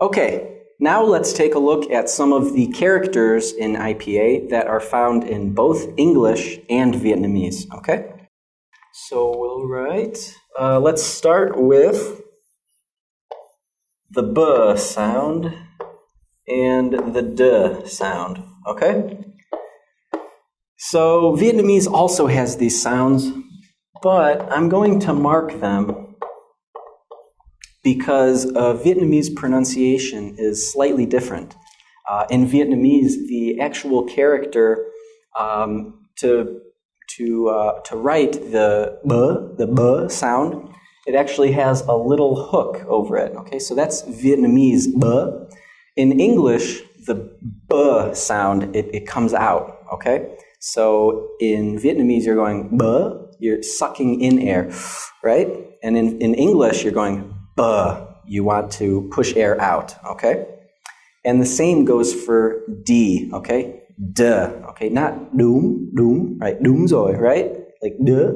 Okay, now let's take a look at some of the characters in IPA that are found in both English and Vietnamese, okay? So we'll write, let's start with the B sound and the D sound, okay? So Vietnamese also has these sounds, but I'm going to mark them because Vietnamese pronunciation is slightly different. In Vietnamese, the actual character to write the B sound, it actually has a little hook over it. Okay, so that's Vietnamese B. In English, the B sound, it comes out. Okay, so in Vietnamese, you're going B, you're sucking in air, right? And in English, you're going B, you want to push air out. Okay, and the same goes for D. Okay. Duh, okay, not doom, right? Đúng rồi, right? Like duh.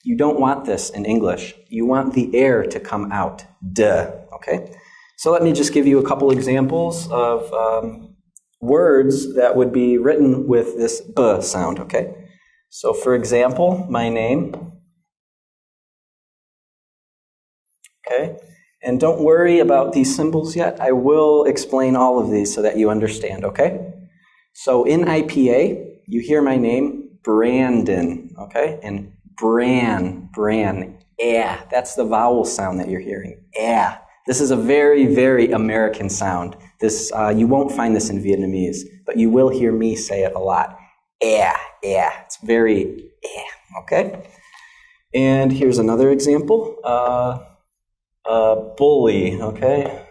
You don't want this in English. You want the air to come out. Duh, okay? So let me just give you a couple examples of words that would be written with this B sound, okay? So for example, my name. Okay? And don't worry about these symbols yet. I will explain all of these so that you understand, okay? So in IPA, you hear my name, Brandon, okay? And Bran, that's the vowel sound that you're hearing, This is a very, very American sound. This you won't find this in Vietnamese, but you will hear me say it a lot. It's very okay? And here's another example, bully, okay?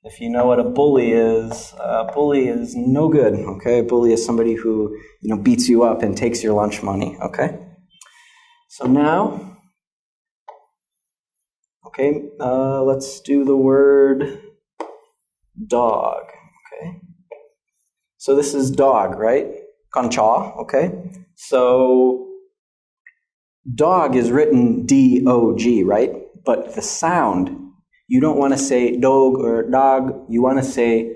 If you know what a bully is no good, okay? A bully is somebody who, beats you up and takes your lunch money, okay? So now, okay, let's do the word dog, okay? So this is dog, right? Con chó, okay? So dog is written D-O-G, right? But the sound, you don't want to say dog or dog, you want to say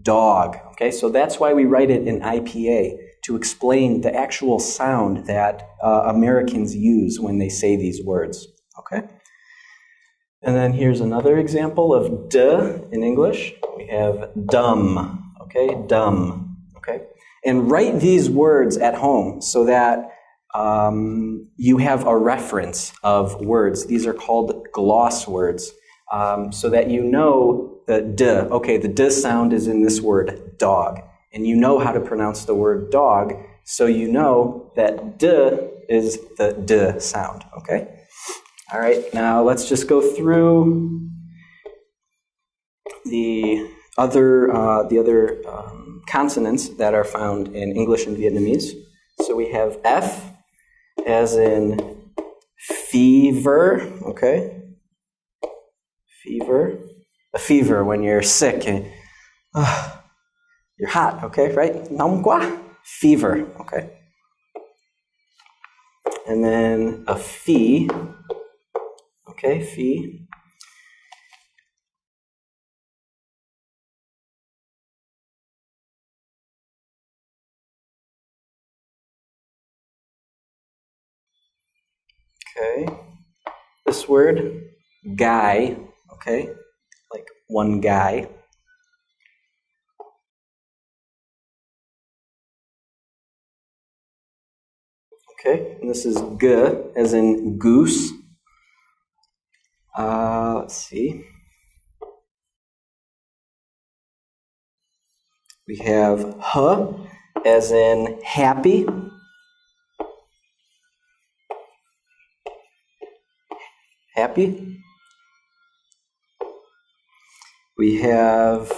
dog, okay? So that's why we write it in IPA, to explain the actual sound that Americans use when they say these words, okay? And then here's another example of D in English. We have dumb, okay? Dumb, okay? And write these words at home so that you have a reference of words. These are called gloss words. So that you know that D, okay, the D sound is in this word, dog. And you know how to pronounce the word dog, so you know that D is the D sound, okay? All right, now let's just go through the other consonants that are found in English and Vietnamese. So we have F as in fever, okay? Fever. A fever when you're sick and you're hot, okay, right? Nóng quá. Fever, okay? And then a fee, okay, fee. Okay. This word, guy, okay? Like one guy. Okay, and this is g as in goose. Let's see. We have h as in happy. Happy. We have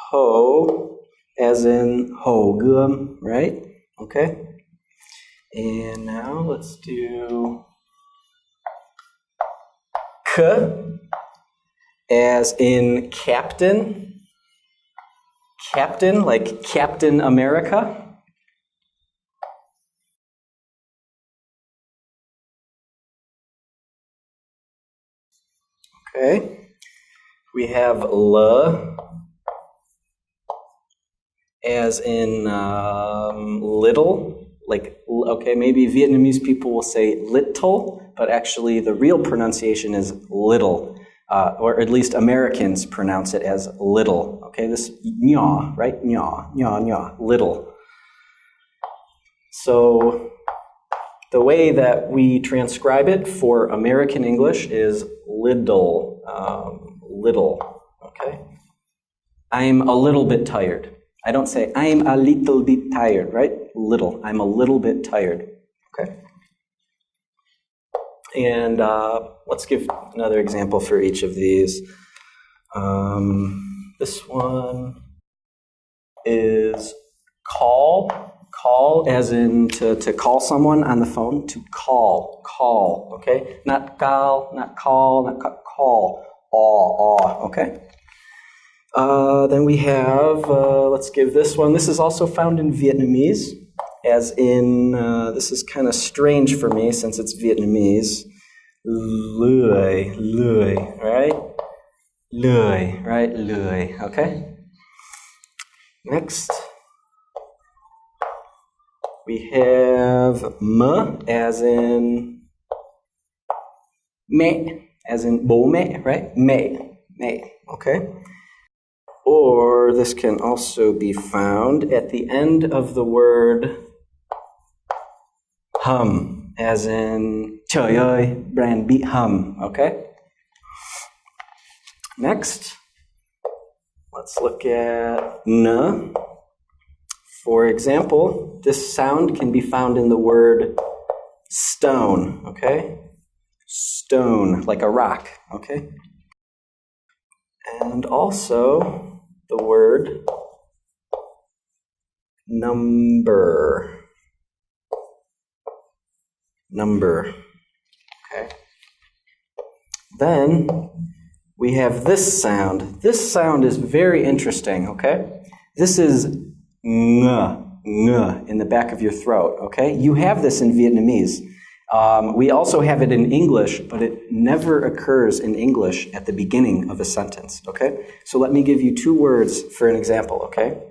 ho as in ho gươm, right? Okay. And now let's do k as in captain. Captain, like Captain America. Okay. We have le, as in little, like, okay, maybe Vietnamese people will say little, but actually the real pronunciation is little, or at least Americans pronounce it as little. Okay, this nya, right? Nya, little. So the way that we transcribe it for American English is little, little, okay? I'm a little bit tired. I don't say, I'm a little bit tired, right? Little. I'm a little bit tired. Okay? And let's give another example for each of these. This one is call. Call as in to call someone on the phone. To call, okay? Not call, not call. Aw, okay? Then we have, let's give this one. This is also found in Vietnamese, as in, this is kind of strange for me since it's Vietnamese. Lười, right? Lười, right? Lười, okay? Next, we have m, as in mẹ, as in bố mẹ, right? Mẹ, okay? Or this can also be found at the end of the word hum, as in trời ơi, Brand bị hum, okay? Next, let's look at n. For example, this sound can be found in the word stone, okay? Stone, like a rock, okay? And also the word number. Number, okay? Then we have this sound. This sound is very interesting, okay? This is ng in the back of your throat, okay? You have this in Vietnamese. We also have it in English, but it never occurs in English at the beginning of a sentence, okay? So let me give you two words for an example, okay?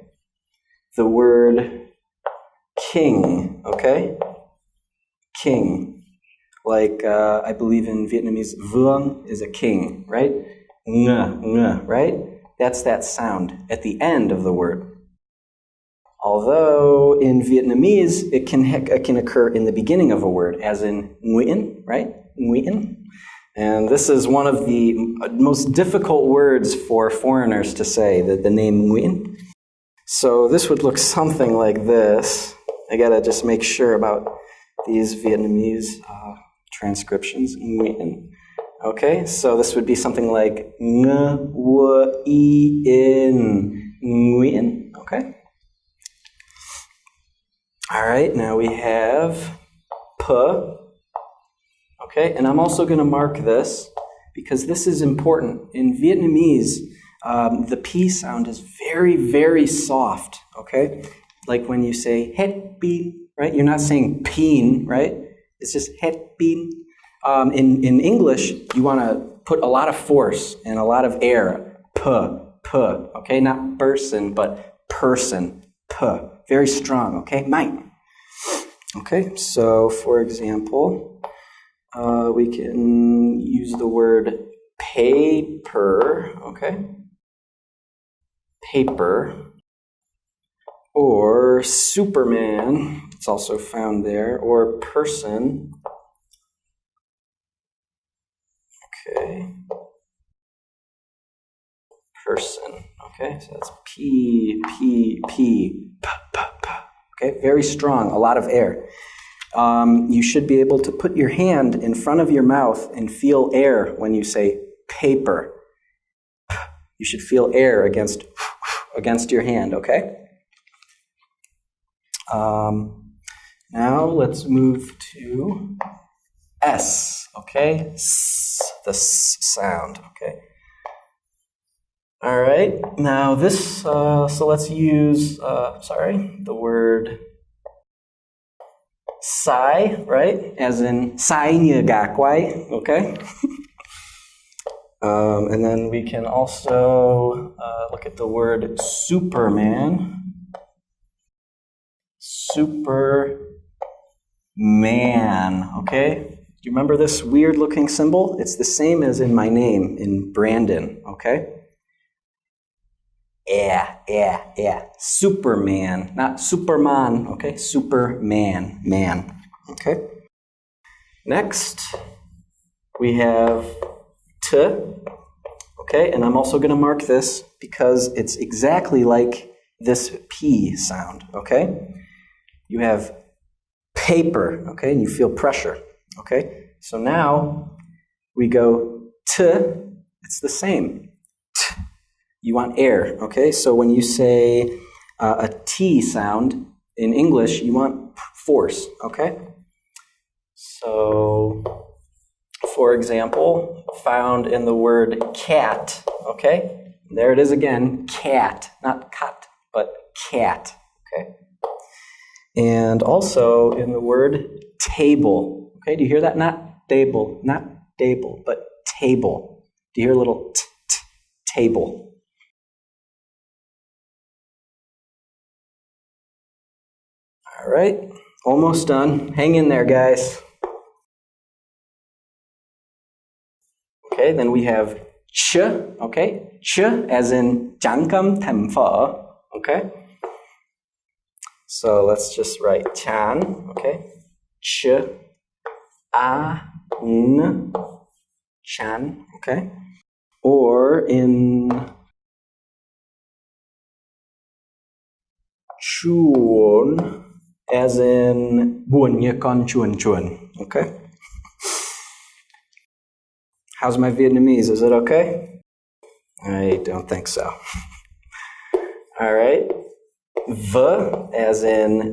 The word king, okay? King. Like, I believe in Vietnamese, vuông is a king, right? Ng, right? That's that sound at the end of the word. Although in Vietnamese, it can occur in the beginning of a word, as in Nguyen, right? Nguyen. And this is one of the most difficult words for foreigners to say, the name Nguyen. So this would look something like this. I gotta just make sure about these Vietnamese transcriptions. Nguyen. Okay, so this would be something like Nguyen. Nguyen, okay? All right, now we have p. Okay, and I'm also going to mark this because this is important. In Vietnamese, the p sound is very, very soft, okay? Like when you say het pin, right? You're not saying pin, right? It's just het pin. In English, you want to put a lot of force and a lot of air. P, okay? Not person, but person, p. Very strong, okay? Mate. Okay, so for example, we can use the word paper, okay? Paper. Or Superman, it's also found there. Or person. Okay. Person, okay? So that's P, P, P, P, P, P. Okay, very strong, a lot of air. You should be able to put your hand in front of your mouth and feel air when you say paper. You should feel air against your hand, okay? Now let's move to S, okay? The S sound, okay? All right, now this, so let's use, the word sai, right? As in sai như gà quay, okay? And then we can also look at the word Superman. Superman, okay? Do you remember this weird looking symbol? It's the same as in my name, in Brandon, okay? Yeah. Superman, not Superman, okay? Superman, man, okay? Next, we have T, okay? And I'm also going to mark this because it's exactly like this P sound, okay? You have paper, okay? And you feel pressure, okay? So now we go T, it's the same. T. You want air, okay? So when you say a T sound in English, you want force, okay? So, for example, found in the word cat, okay? There it is again, cat, not cat, but cat, okay? And also in the word table, okay? Do you hear that? Not table, but table. Do you hear a little table? All right, almost done. Hang in there, guys. Okay, then we have ch, okay? Ch as in chẳng cơm thèm phở, okay? So let's just write chan, okay? Ch, a, n, chan, okay? Or in chuan, as in buồn như con chuồn chuồn, okay? How's my Vietnamese? Is it okay? I don't think so. All right. V as in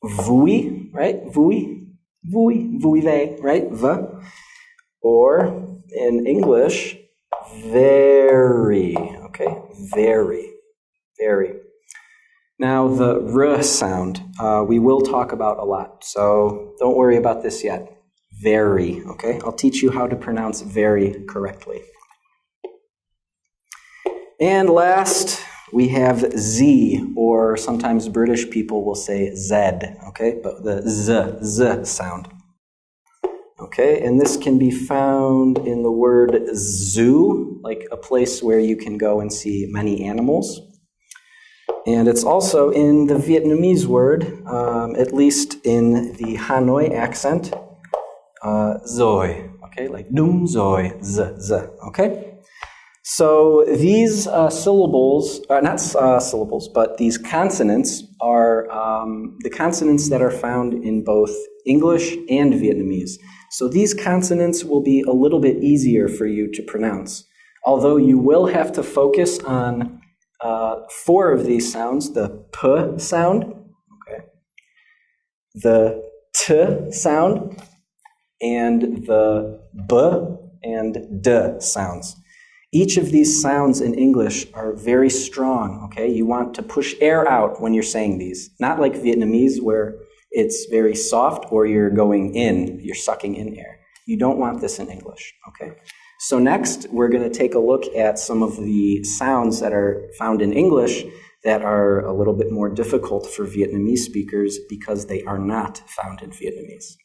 vui, right? Vui ve, right? V. Or in English, very, okay? Very. Now the R sound, we will talk about a lot, so don't worry about this yet. Very, okay? I'll teach you how to pronounce very correctly. And last, we have Z, or sometimes British people will say Z, okay? But the Z sound. Okay, and this can be found in the word zoo, like a place where you can go and see many animals. And it's also in the Vietnamese word, at least in the Hanoi accent, rồi, okay, like đúng rồi, z, okay? So these syllables, not syllables, but these consonants are the consonants that are found in both English and Vietnamese. So these consonants will be a little bit easier for you to pronounce, although you will have to focus on 4 of these sounds, the P sound, okay, the T sound, and the B and D sounds. Each of these sounds in English are very strong, okay? You want to push air out when you're saying these. Not like Vietnamese where it's very soft or you're going in, you're sucking in air. You don't want this in English, okay? So next, we're going to take a look at some of the sounds that are found in English that are a little bit more difficult for Vietnamese speakers because they are not found in Vietnamese.